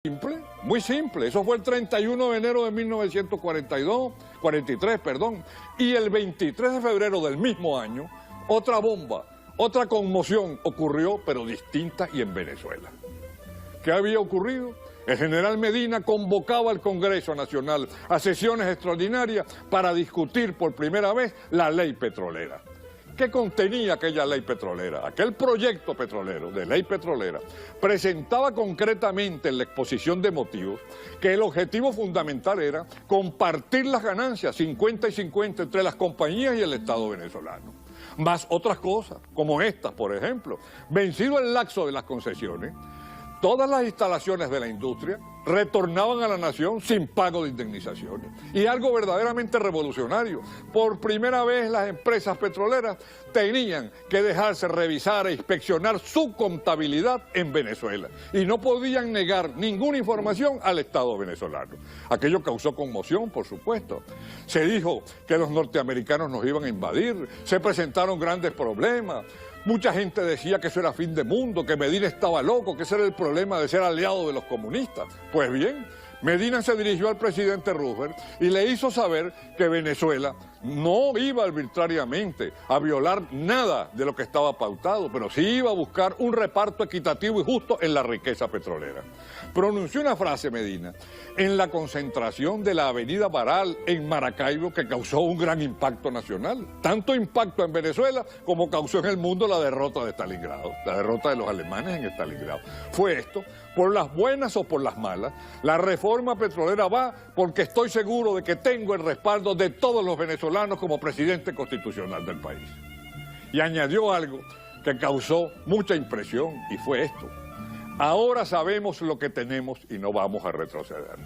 Simple, muy simple. Eso fue el 31 de enero de 43, y el 23 de febrero del mismo año, otra bomba, otra conmoción ocurrió, pero distinta y en Venezuela. ¿Qué había ocurrido? El general Medina convocaba al Congreso Nacional a sesiones extraordinarias para discutir por primera vez la ley petrolera. ¿Qué contenía aquella ley petrolera? Aquel proyecto petrolero, de ley petrolera, presentaba concretamente en la exposición de motivos que el objetivo fundamental era compartir las ganancias 50 y 50 entre las compañías y el Estado venezolano. Más otras cosas, como estas, por ejemplo. Vencido el lapso de las concesiones, todas las instalaciones de la industria retornaban a la nación sin pago de indemnizaciones. Y algo verdaderamente revolucionario, por primera vez las empresas petroleras tenían que dejarse revisar e inspeccionar su contabilidad en Venezuela. Y no podían negar ninguna información al Estado venezolano. Aquello causó conmoción, por supuesto. Se dijo que los norteamericanos nos iban a invadir, se presentaron grandes problemas. Mucha gente decía que eso era fin de mundo, que Medina estaba loco, que ese era el problema de ser aliado de los comunistas. Pues bien, Medina se dirigió al presidente Roosevelt y le hizo saber que Venezuela no iba arbitrariamente a violar nada de lo que estaba pautado, pero sí iba a buscar un reparto equitativo y justo en la riqueza petrolera. Pronunció una frase, Medina, en la concentración de la avenida Baral en Maracaibo, que causó un gran impacto nacional. Tanto impacto en Venezuela como causó en el mundo la derrota de Stalingrado, la derrota de los alemanes en Stalingrado. Fue esto, por las buenas o por las malas, la reforma petrolera va porque estoy seguro de que tengo el respaldo de todos los venezolanos como presidente constitucional del país. Y añadió algo que causó mucha impresión y fue esto: ahora sabemos lo que tenemos y no vamos a retroceder.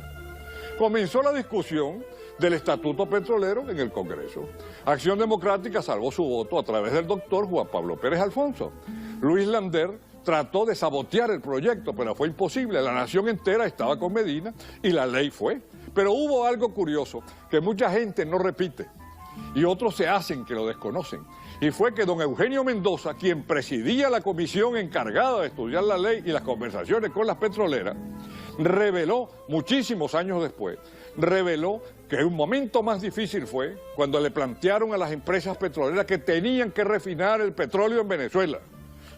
Comenzó la discusión del estatuto petrolero en el Congreso. Acción Democrática salvó su voto a través del doctor Juan Pablo Pérez Alfonso. Luis Lander trató de sabotear el proyecto, pero fue imposible. La nación entera estaba con Medina y la ley fue. Pero hubo algo curioso que mucha gente no repite y otros se hacen que lo desconocen. Y fue que don Eugenio Mendoza, quien presidía la comisión encargada de estudiar la ley y las conversaciones con las petroleras, reveló, muchísimos años después, reveló que un momento más difícil fue cuando le plantearon a las empresas petroleras que tenían que refinar el petróleo en Venezuela.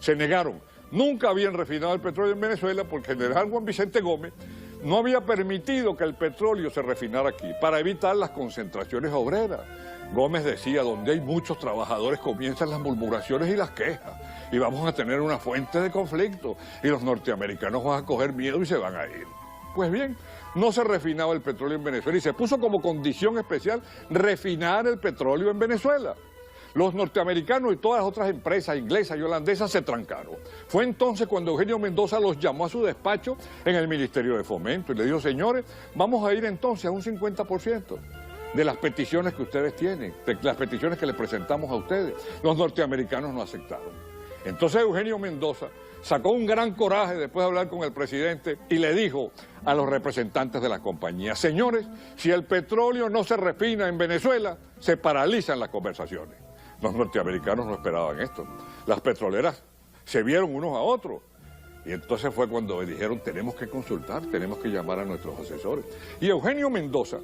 Se negaron. Nunca habían refinado el petróleo en Venezuela porque el general Juan Vicente Gómez no había permitido que el petróleo se refinara aquí para evitar las concentraciones obreras. Gómez decía, donde hay muchos trabajadores comienzan las murmuraciones y las quejas y vamos a tener una fuente de conflicto y los norteamericanos van a coger miedo y se van a ir. Pues bien, no se refinaba el petróleo en Venezuela y se puso como condición especial refinar el petróleo en Venezuela. Los norteamericanos y todas las otras empresas inglesas y holandesas se trancaron. Fue entonces cuando Eugenio Mendoza los llamó a su despacho en el Ministerio de Fomento y le dijo, señores, vamos a ir entonces a un 50% de las peticiones que ustedes tienen, de las peticiones que les presentamos a ustedes. Los norteamericanos no aceptaron. Entonces Eugenio Mendoza sacó un gran coraje después de hablar con el presidente y le dijo a los representantes de la compañía, señores, si el petróleo no se refina en Venezuela, se paralizan las conversaciones. Los norteamericanos no esperaban esto. Las petroleras se vieron unos a otros. Y entonces fue cuando dijeron, tenemos que consultar, tenemos que llamar a nuestros asesores. Y Eugenio Mendoza,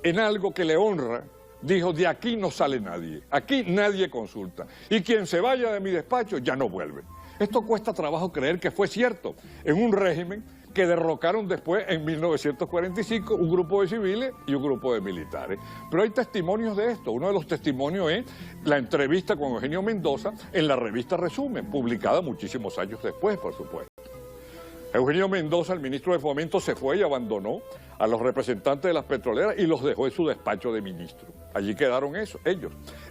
en algo que le honra, dijo, de aquí no sale nadie, aquí nadie consulta. Y quien se vaya de mi despacho ya no vuelve. Esto cuesta trabajo creer que fue cierto en un régimen que derrocaron después en 1945 un grupo de civiles y un grupo de militares. Pero hay testimonios de esto. Uno de los testimonios es la entrevista con Eugenio Mendoza en la revista Resumen, publicada muchísimos años después, por supuesto. Eugenio Mendoza, el ministro de Fomento, se fue y abandonó a los representantes de las petroleras y los dejó en su despacho de ministro. Allí quedaron ellos.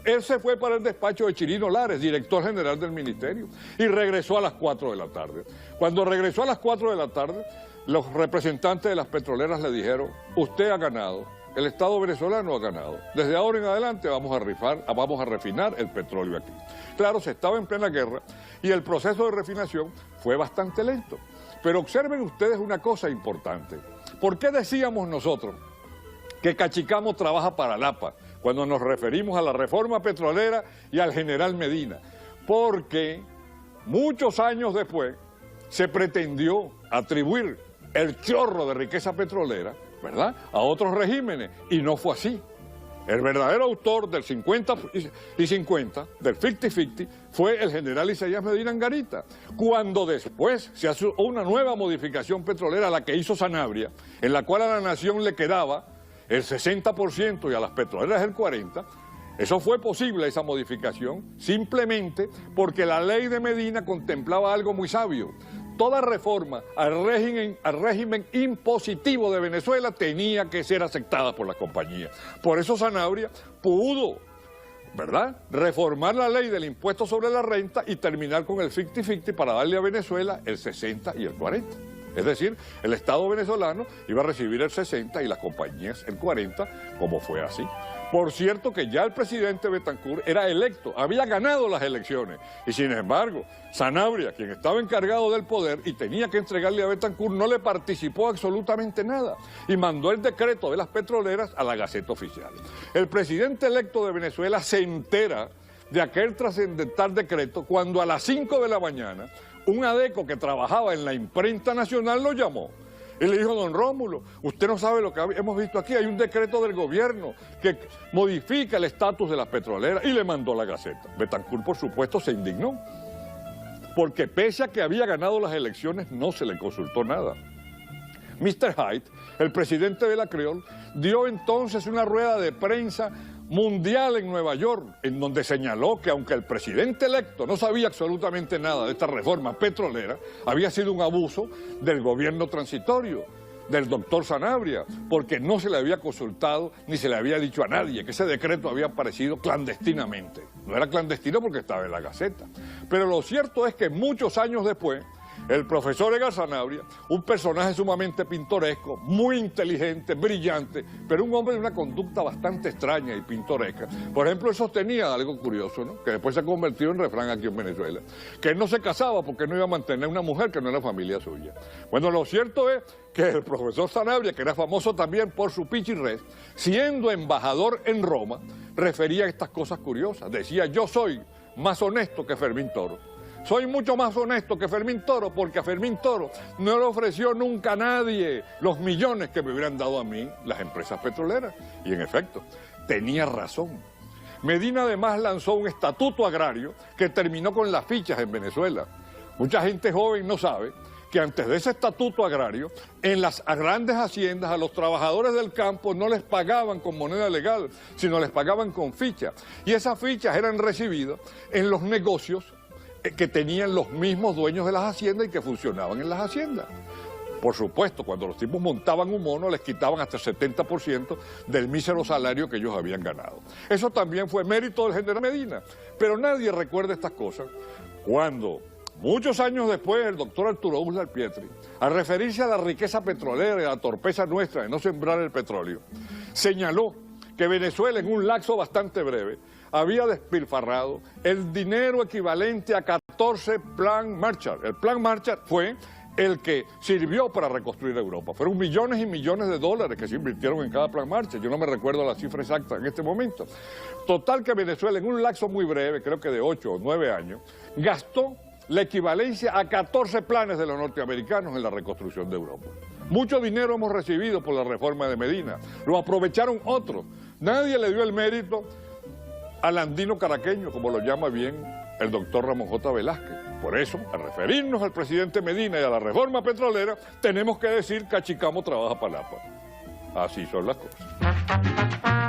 Él se fue para el despacho de Chirino Lares, director general del ministerio, y regresó a las 4 de la tarde. Cuando regresó a las 4 de la tarde, los representantes de las petroleras le dijeron, usted ha ganado, el Estado venezolano ha ganado. Desde ahora en adelante vamos a refinar el petróleo aquí. Claro, se estaba en plena guerra y el proceso de refinación fue bastante lento. Pero observen ustedes una cosa importante. ¿Por qué decíamos nosotros que Cachicamo trabaja para Lapa cuando nos referimos a la reforma petrolera y al general Medina? Porque muchos años después se pretendió atribuir el chorro de riqueza petrolera, ¿verdad?, a otros regímenes, y no fue así. El verdadero autor del 50 y 50, del 50-50, fue el general Isaías Medina Angarita. Cuando después se hace una nueva modificación petrolera, la que hizo Sanabria, en la cual a la nación le quedaba el 60% y a las petroleras el 40%, eso fue posible, esa modificación, simplemente porque la ley de Medina contemplaba algo muy sabio. Toda reforma al régimen impositivo de Venezuela tenía que ser aceptada por las compañías. Por eso Sanabria pudo, ¿verdad?, reformar la ley del impuesto sobre la renta y terminar con el 50-50 para darle a Venezuela el 60 y el 40. Es decir, el Estado venezolano iba a recibir el 60 y las compañías el 40, como fue así. Por cierto que ya el presidente Betancur era electo, había ganado las elecciones, y sin embargo, Sanabria, quien estaba encargado del poder y tenía que entregarle a Betancur, no le participó absolutamente nada y mandó el decreto de las petroleras a la Gaceta Oficial. El presidente electo de Venezuela se entera de aquel trascendental decreto cuando a las 5 de la mañana un adeco que trabajaba en la imprenta nacional lo llamó. Y le dijo: don Rómulo, usted no sabe lo que hemos visto aquí, hay un decreto del gobierno que modifica el estatus de las petroleras, y le mandó la Gaceta. Betancur, por supuesto, se indignó, porque pese a que había ganado las elecciones, no se le consultó nada. Mr. Hyde, el presidente de la Creole, dio entonces una rueda de prensa mundial en Nueva York, en donde señaló que aunque el presidente electo no sabía absolutamente nada de esta reforma petrolera, había sido un abuso del gobierno transitorio, del doctor Sanabria, porque no se le había consultado ni se le había dicho a nadie que ese decreto había aparecido clandestinamente. No era clandestino porque estaba en la Gaceta. Pero lo cierto es que muchos años después, el profesor Edgar Sanabria, un personaje sumamente pintoresco, muy inteligente, brillante, pero un hombre de una conducta bastante extraña y pintoresca. Por ejemplo, él sostenía algo curioso, ¿no?, que después se ha convertido en refrán aquí en Venezuela, que él no se casaba porque no iba a mantener una mujer que no era familia suya. Bueno, lo cierto es que el profesor Sanabria, que era famoso también por su pichirres, siendo embajador en Roma, refería a estas cosas curiosas. Decía: yo soy más honesto que Fermín Toro. Soy mucho más honesto que Fermín Toro, porque a Fermín Toro no le ofreció nunca a nadie los millones que me hubieran dado a mí las empresas petroleras. Y en efecto, tenía razón. Medina además lanzó un estatuto agrario que terminó con las fichas en Venezuela. Mucha gente joven no sabe que antes de ese estatuto agrario, en las grandes haciendas a los trabajadores del campo no les pagaban con moneda legal, sino les pagaban con fichas. Y esas fichas eran recibidas en los negocios que tenían los mismos dueños de las haciendas y que funcionaban en las haciendas. Por supuesto, cuando los tipos montaban un mono, les quitaban hasta el 70% del mísero salario que ellos habían ganado. Eso también fue mérito del general Medina, pero nadie recuerda estas cosas cuando, muchos años después, el doctor Arturo Uslar Pietri, al referirse a la riqueza petrolera y a la torpeza nuestra de no sembrar el petróleo, señaló que Venezuela, en un lapso bastante breve, había despilfarrado el dinero equivalente a 14 Plan Marshall. El Plan Marshall fue el que sirvió para reconstruir Europa. Fueron millones y millones de dólares que se invirtieron en cada Plan Marshall. Yo no me recuerdo la cifra exacta en este momento. Total que Venezuela, en un lapso muy breve, creo que de 8 o 9 años, gastó la equivalencia a 14 planes de los norteamericanos en la reconstrucción de Europa. Mucho dinero hemos recibido por la reforma de Medina. Lo aprovecharon otros. Nadie le dio el mérito al andino caraqueño, como lo llama bien el doctor Ramón J. Velázquez. Por eso, al referirnos al presidente Medina y a la reforma petrolera, tenemos que decir que Achicamo trabaja para Lapa. Así son las cosas.